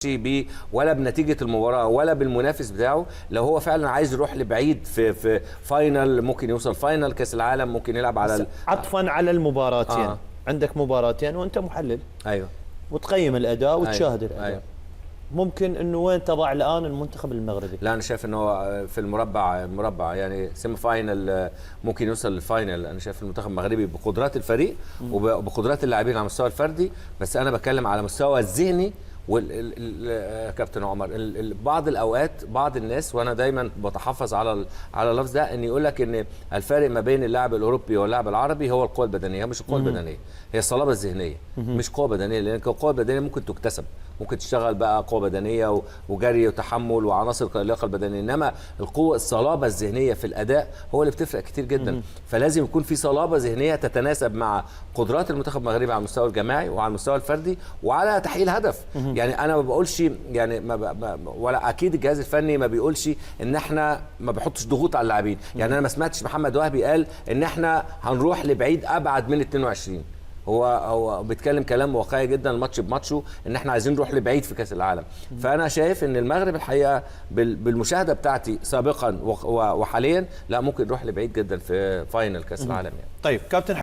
بيه ولا بنتيجه المباراه ولا بالمنافس بتاعه. لو هو فعلا عايز يروح لبعيد في فاينل، ممكن يوصل فاينل كاس العالم، ممكن يلعب على عطفا على المباراتين. عندك مباراتين وانت محلل. ايوه. وتقيم الاداء وتشاهد الاداء. أيوة. ممكن انه وين تضع الان المنتخب المغربي؟ لا انا شايف انه هو في المربع يعني سيمي فاينل، ممكن يوصل للفاينل. انا شايف المنتخب المغربي بقدرات الفريق وبقدرات اللاعبين على المستوى الفردي، بس انا بتكلم على المستوى الذهني. كابتن عمر، بعض الاوقات بعض الناس، وانا دايما بتحفظ على اللفظ ده، ان يقول لك ان الفارق ما بين اللاعب الاوروبي واللاعب العربي هو القوه البدنيه. مش القوه البدنيه، هي الصلابه الذهنيه. مش قوه بدنيه، لان القوه البدنيه ممكن تكتسب، ممكن تشتغل بقى قوه بدنيه وجري وتحمل وعناصر اللياقه البدنيه، انما الصلابه الذهنيه في الاداء هو اللي بتفرق كتير جدا. فلازم يكون في صلابه ذهنيه تتناسب مع قدرات المنتخب المغربي على المستوى الجماعي وعلى المستوى الفردي وعلى تحقيق الهدف. يعني انا ما بقولش يعني ولا اكيد الجهاز الفني ما بيقولش ان احنا ما بيحطش ضغوط على اللاعبين. يعني انا ما سمعتش محمد وهبي قال ان احنا هنروح لبعيد ابعد من 22. هو بيتكلم كلام واقعي جدا الماتش بماتشه، ان احنا عايزين نروح لبعيد في كاس العالم. فانا شايف ان المغرب الحقيقه بالمشاهده بتاعتي سابقا وحاليا لا، ممكن نروح لبعيد جدا في فاينل كاس العالم يعني. طيب كابتن